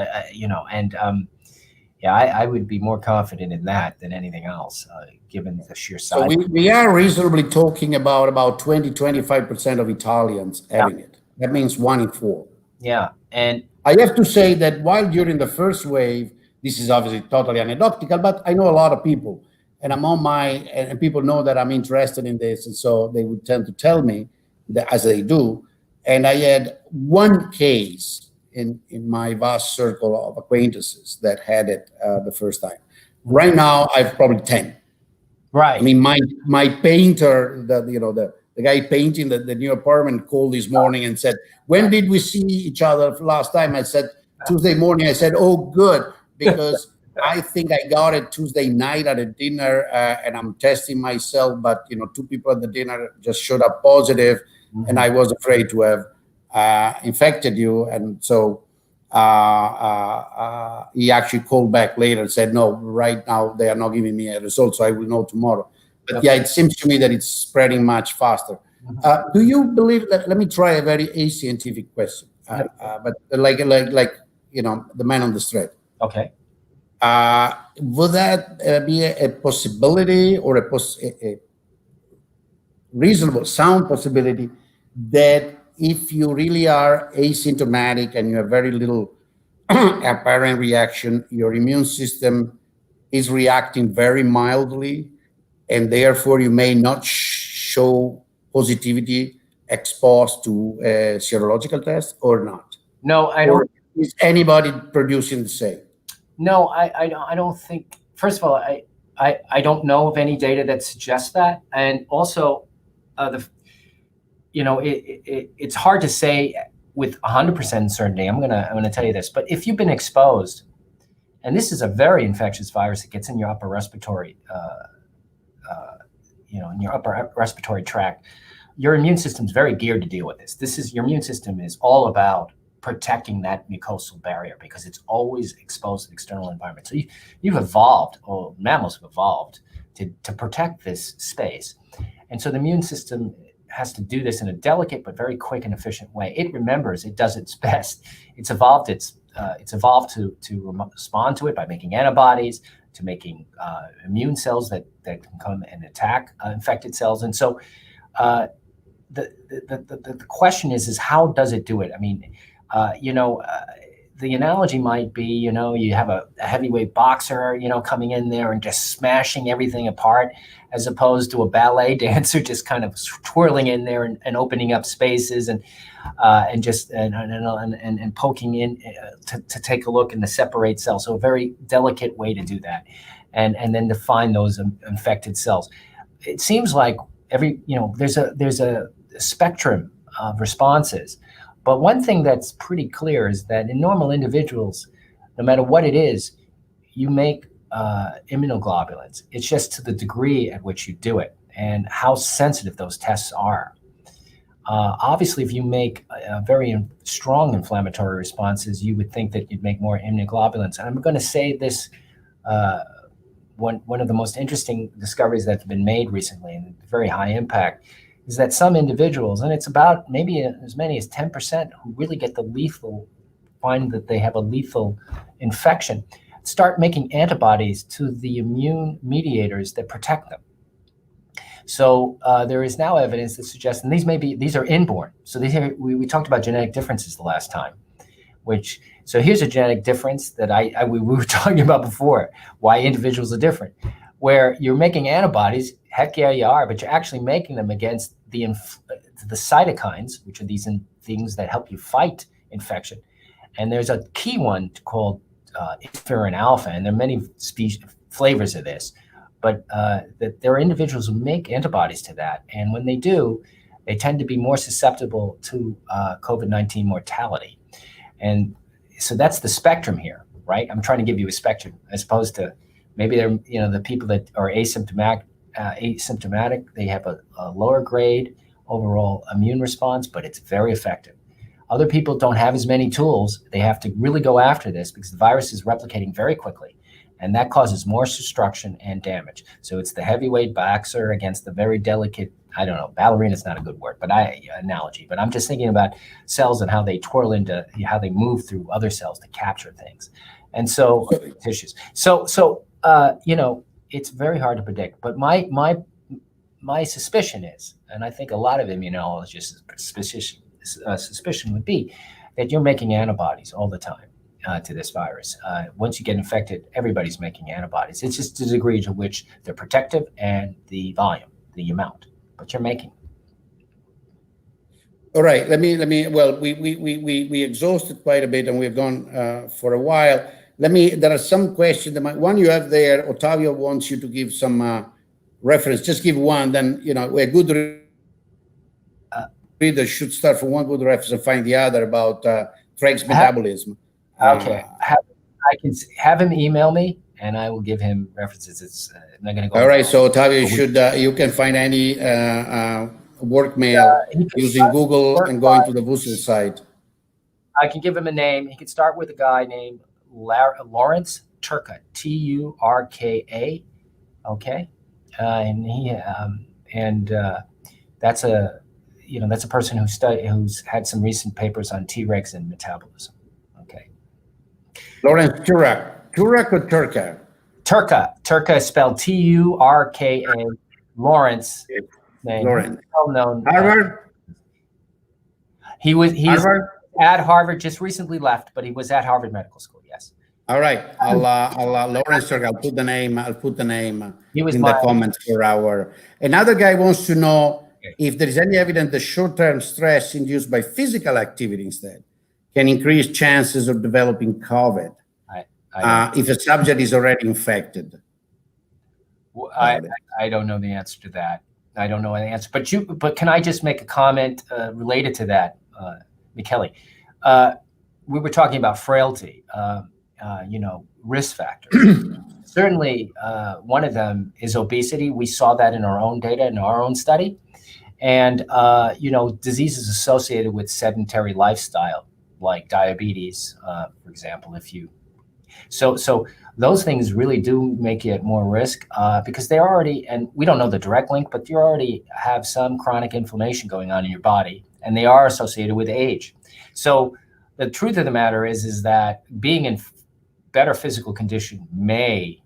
I would be more confident in that than anything else, given the sheer size. So we are reasonably talking about 20-25% of Italians having it. That means 1 in 4. Yeah. And I have to say that while during the first wave, this is obviously totally anecdotal, but I know a lot of people, and and people know that I'm interested in this, and so they would tend to tell me that, as they do. And I had one case in my vast circle of acquaintances that had it the first time. Right now, I've probably 10. right. I mean, my painter, the guy painting the new apartment called this morning and said, "When did we see each other last time?" I said, "Tuesday morning." I said, "Oh, good, because I think I got it Tuesday night at a dinner, and I'm testing myself. But 2 people at the dinner just showed up positive, and I was afraid to have infected you." And so he actually called back later and said, "No, right now they are not giving me a result, so I will know tomorrow." But yeah, it seems to me that it's spreading much faster. Do you believe that? Let me try a very ascientific question, but like the man on the street. Okay. Would that be a possibility, or a reasonable, sound possibility, that if you really are asymptomatic and you have very little apparent reaction, your immune system is reacting very mildly, and therefore you may not show positivity exposed to a serological test, or not? No, I Or don't. is anybody producing the same? No, I don't think. First of all, I don't know of any data that suggests that, and also, it's hard to say with 100% certainty. I'm gonna tell you this, but if you've been exposed, and this is a very infectious virus that gets in your upper respiratory, in your upper respiratory tract, your immune system's very geared to deal with this. Your immune system is all about protecting that mucosal barrier because it's always exposed to the external environment. So you've evolved, or mammals have evolved to protect this space. And so the immune system has to do this in a delicate but very quick and efficient way. It remembers, it does its best. It's evolved to respond to it by making antibodies, to making immune cells that can come and attack infected cells. And so the question is how does it do it? I mean, the analogy might be, you have a heavyweight boxer, coming in there and just smashing everything apart, as opposed to a ballet dancer just kind of twirling in there and opening up spaces and poking in to take a look and to separate cells. So a very delicate way to do that, and then to find those infected cells. It seems like there's a spectrum of responses. But one thing that's pretty clear is that in normal individuals, no matter what it is, you make immunoglobulins. It's just to the degree at which you do it and how sensitive those tests are. Obviously, if you make very strong inflammatory responses, you would think that you'd make more immunoglobulins. And I'm going to say this, one of the most interesting discoveries that's been made recently, and very high impact, is that some individuals, and it's about maybe as many as 10% who really get find that they have a lethal infection, start making antibodies to the immune mediators that protect them. So there is now evidence that suggests, and these are inborn. So we talked about genetic differences the last time, so here's a genetic difference that we were talking about before, why individuals are different, where you're making antibodies. Heck yeah, you are, but you're actually making them against the cytokines, which are these things that help you fight infection. And there's a key one called interferon alpha, and there are many flavors of this, but that there are individuals who make antibodies to that, and when they do, they tend to be more susceptible to COVID-19 mortality. And so that's the spectrum here, right? I'm trying to give you a spectrum, as opposed to maybe they're, the people that are asymptomatic, they have a lower grade overall immune response, but it's very effective. Other people don't have as many tools. They have to really go after this because the virus is replicating very quickly, and that causes more destruction and damage. So it's the heavyweight boxer against the very delicate, ballerina is not a good word, but analogy. But I'm just thinking about cells and how they twirl into, how they move through other cells to capture things. And so tissues. So it's very hard to predict. But my suspicion is, and I think a lot of immunologists' suspicion would be that you're making antibodies all the time to this virus. Once you get infected, everybody's making antibodies. It's just the degree to which they're protective and the volume, the amount, but you're making. All right, let me. Well, we exhausted quite a bit, and we've gone for a while. There are some questions. One you have there, Ottavio wants you to give some reference. Just give one, then a good reader should start from one good reference and find the other about Craig's metabolism. Okay, I can have him email me, and I will give him references. It's not going to go. All right, so Ottavio, you can find any work mail using Google and going to the WUStL site. I can give him a name. He could start with a guy named Lawrence Turka, Turka. Okay, and that's a person who's had some recent papers on Tregs and metabolism. Okay, Lawrence Turka or Turka? Turka is spelled Turka. Lawrence. Lawrence. Well-known. Harvard. He's Harvard? at Harvard. Just recently left, but he was at Harvard Medical School. Yes. All right. I'll Lawrence Turka. I'll put the name. In the comments for our. Another guy wants to know if there is any evidence that short-term stress induced by physical activity instead can increase chances of developing COVID if a subject is already infected. I don't know the answer to that. I don't know the answer, but can I just make a comment related to that, Michele? We were talking about frailty, risk factors. Certainly, one of them is obesity. We saw that in our own data, in our own study. And, diseases associated with sedentary lifestyle, like diabetes, for example, so those things really do make it more risk because they're already, and we don't know the direct link, but you already have some chronic inflammation going on in your body, and they are associated with age. So the truth of the matter is that being in better physical condition may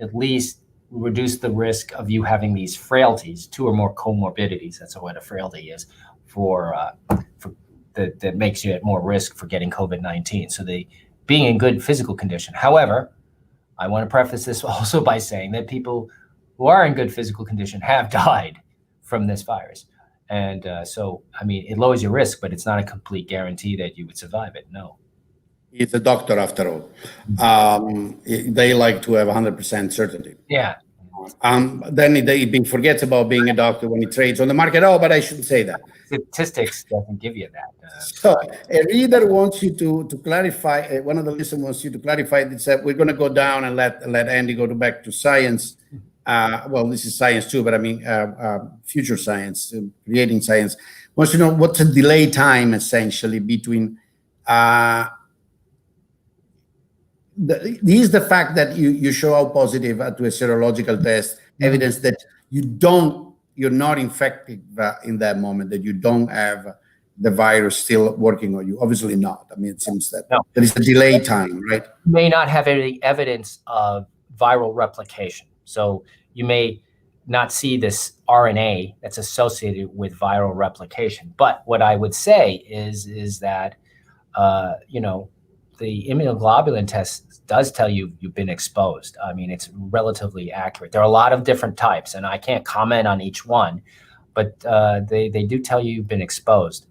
at least reduce the risk of you having these frailties, 2 or more comorbidities. That's what a frailty is that makes you at more risk for getting COVID-19. So being in good physical condition. However, I want to preface this also by saying that people who are in good physical condition have died from this virus. And so, it lowers your risk, but it's not a complete guarantee that you would survive it. No. It's a doctor after all. They like to have 100% certainty. Yeah. Then he forgets about being a doctor when he trades on the market. Oh, but I shouldn't say that. Statistics doesn't give you that. So a reader wants you to clarify. One of the listeners wants you to clarify that we're going to go down and let Andy go back to science. Well, this is science too, but future science, creating science. Wants to know what's the delay time essentially between. This is the fact that you show how positive to a serological test, evidence that you're not infected in that moment, that you don't have the virus still working on you. Obviously not. It seems that there is a delay time, right? You may not have any evidence of viral replication. So you may not see this RNA that's associated with viral replication. But what I would say is that, the immunoglobulin test does tell you you've been exposed. It's relatively accurate. There are a lot of different types, and I can't comment on each one, but they do tell you you've been exposed.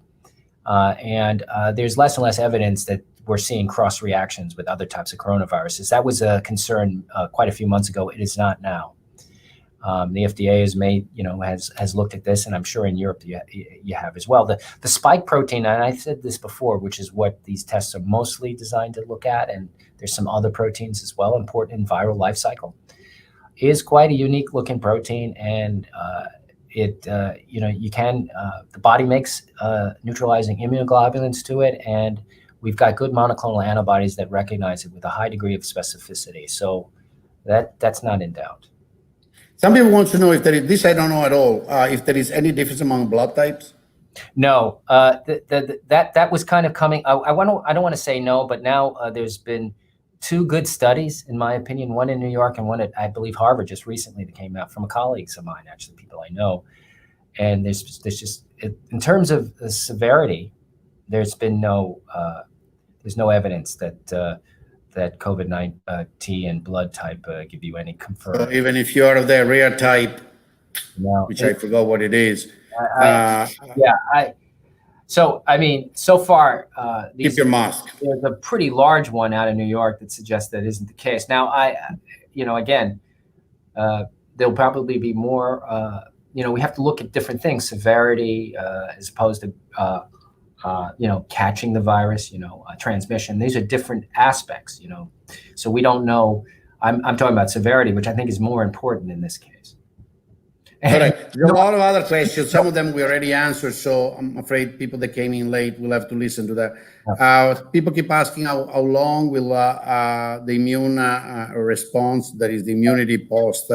And there's less and less evidence that we're seeing cross reactions with other types of coronaviruses. That was a concern quite a few months ago. It is not now. The FDA has looked at this, and I'm sure in Europe you have as well. The spike protein, and I said this before, which is what these tests are mostly designed to look at, and there's some other proteins as well important in viral life cycle, is quite a unique looking protein, and the body makes neutralizing immunoglobulins to it, and we've got good monoclonal antibodies that recognize it with a high degree of specificity. So that's not in doubt. Some people want to know if there is, this I don't know at all, if there is any difference among blood types. No, that was kind of coming. I don't want to say no, but now there's been 2 good studies, in my opinion, one in New York and one at, I believe, Harvard just recently that came out from colleagues of mine, actually, people I know. And there's just in terms of the severity, there's been there's no evidence that that COVID-19 and blood type give you any comfort. So even if you are of the rare type, No, which I forgot what it is. So I mean, so far, Keep your mask. there's a pretty large one out of New York that suggests that isn't the case. Now, again, there'll probably be more. We have to look at different things, severity as opposed to catching the virus, transmission. These are different aspects, so we don't know. I'm talking about severity, which I think is more important in this case. All right. There are a lot of other questions. Some of them we already answered, so I'm afraid people that came in late will have to listen to that. People keep asking how long will the immune response, that is the immunity post,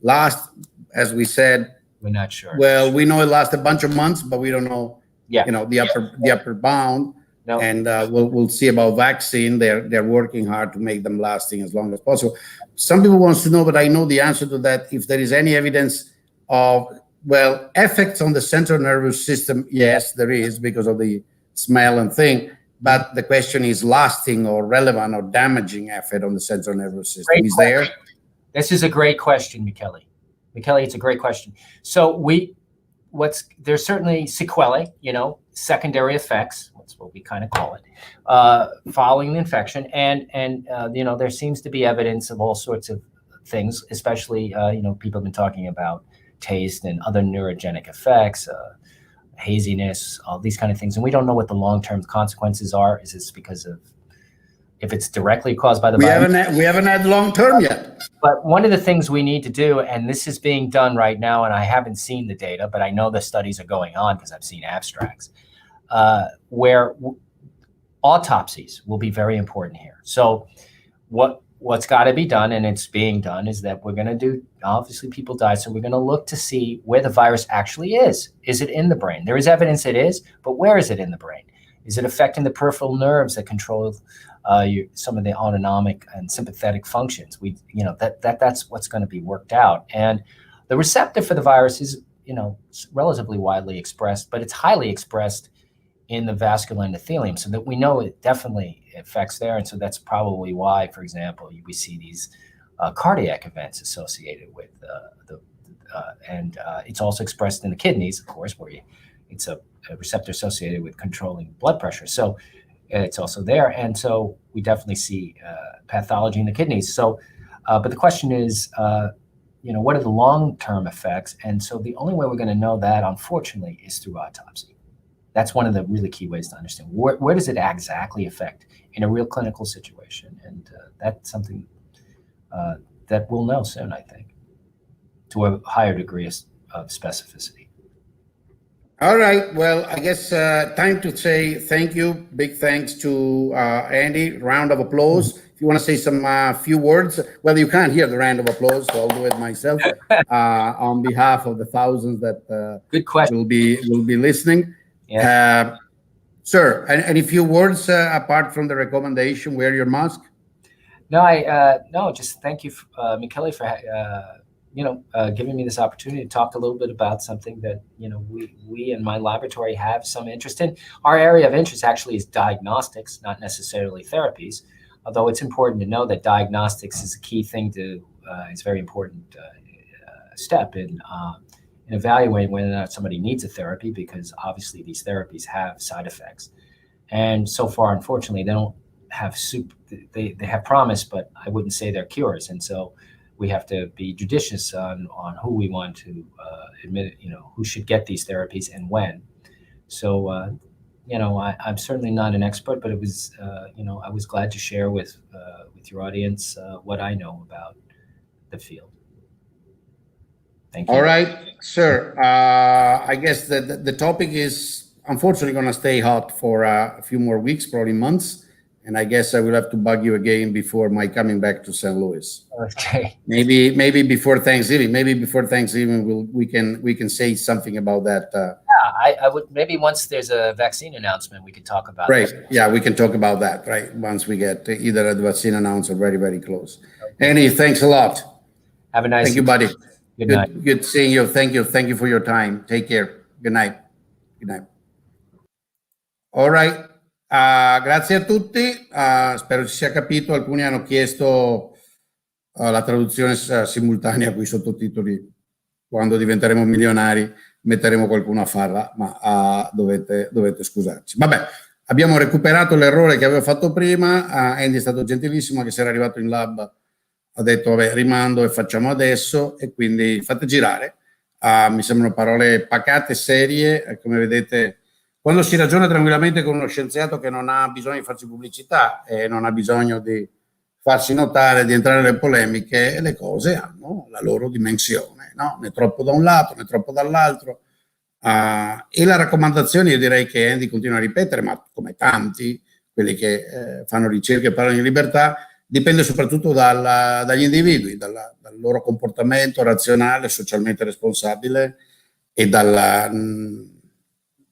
last. As we said, we're not sure. Well, we know it lasts a bunch of months, but we don't know. The upper bound. No. And we'll see about vaccine. They're working hard to make them lasting as long as possible. Some people wants to know, but I know the answer to that. If there is any evidence of effects on the central nervous system, yes, there is, because of the smell and thing. But the question is lasting or relevant or damaging effect on the central nervous system. Is there? This is a great question, Michele. Michele, it's a great question. So there's certainly sequelae, secondary effects. That's what we kind of call it, following the infection, and there seems to be evidence of all sorts of things, especially people have been talking about taste and other neurogenic effects, haziness, all these kind of things, and we don't know what the long-term consequences are. Is this because of if it's directly caused by the virus? We haven't had long-term yet. But one of the things we need to do, and this is being done right now, and I haven't seen the data, but I know the studies are going on because I've seen abstracts, where autopsies will be very important here. So what's got to be done, and it's being done, is that we're going to do, obviously people die, so we're going to look to see where the virus actually is. Is it in the brain? There is evidence it is, but where is it in the brain? Is it affecting the peripheral nerves that control some of the autonomic and sympathetic functions? That's what's going to be worked out. And the receptor for the virus is, relatively widely expressed, but it's highly expressed in the vascular endothelium, so that we know it definitely affects there. And so that's probably why, for example, we see these cardiac events associated with and it's also expressed in the kidneys, of course, where it's a receptor associated with controlling blood pressure. So it's also there. And so we definitely see pathology in the kidneys. So, but the question is, what are the long-term effects? And so the only way we're going to know that, unfortunately, is through autopsy. That's one of the really key ways to understand where does it exactly affect in a real clinical situation. And that's something that we'll know soon, I think, to a higher degree of specificity. All right. Well, I guess time to say thank you. Big thanks to Andy. Round of applause. If you want to say some few words. Well, you can't hear the round of applause, so I'll do it myself on behalf of the thousands that good question will be listening. Yeah. Sir, any few words apart from the recommendation, wear your mask? No, just thank you, Michele, for giving me this opportunity to talk a little bit about something that we in my laboratory have some interest in. Our area of interest actually is diagnostics, not necessarily therapies. Although it's important to know that diagnostics is a key thing it's a very important step in evaluating whether or not somebody needs a therapy, because obviously these therapies have side effects. And so far, unfortunately, they don't have they have promise, but I wouldn't say they're cures. And so we have to be judicious on who we want to admit, who should get these therapies and when. So, I'm certainly not an expert, but it was, I was glad to share with your audience what I know about the field. Thank you. All right, sir. I guess the topic is unfortunately going to stay hot for a few more weeks, probably months. And I guess I will have to bug you again before my coming back to St. Louis. Okay. Maybe before Thanksgiving. Maybe before Thanksgiving, we can say something about that. I would, maybe once there's a vaccine announcement, we could talk about. Right. Yeah, we can talk about that. Right. Once we get either the vaccine announced or very, very close. Okay. Andy, thanks a lot. Have a nice. Thank you, buddy. Good night. Good seeing you. Thank you. Thank you for your time. Take care. Good night. All right. Grazie a tutti, spero si sia capito. Alcuni hanno chiesto la traduzione simultanea con i sottotitoli. Quando diventeremo milionari metteremo qualcuno a farla, ma dovete scusarci. Vabbè, abbiamo recuperato l'errore che avevo fatto prima. Andy è stato gentilissimo, anche se era arrivato in lab ha detto vabbè, rimando e facciamo adesso, e quindi fate girare. Mi sembrano parole pacate, serie, come vedete. Quando si ragiona tranquillamente con uno scienziato che non ha bisogno di farsi pubblicità e non ha bisogno di farsi notare, di entrare nelle polemiche, le cose hanno la loro dimensione, no? Né troppo da un lato, né troppo dall'altro. E la raccomandazione, io direi che Andy continua a ripetere, ma come tanti, quelli che fanno ricerche e parlano di libertà, dipende soprattutto dagli individui, dal loro comportamento razionale, socialmente responsabile e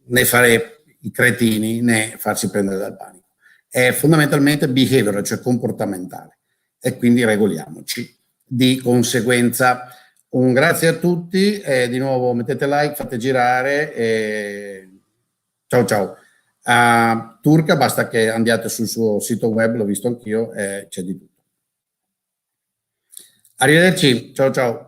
né fare i cretini né farsi prendere dal panico. È fondamentalmente behavioral, cioè comportamentale, e quindi regoliamoci di conseguenza. Un grazie a tutti, di nuovo mettete like, fate girare e ciao ciao. Turca, basta che andiate sul suo sito web, l'ho visto anch'io, c'è di tutto. Arrivederci, ciao ciao.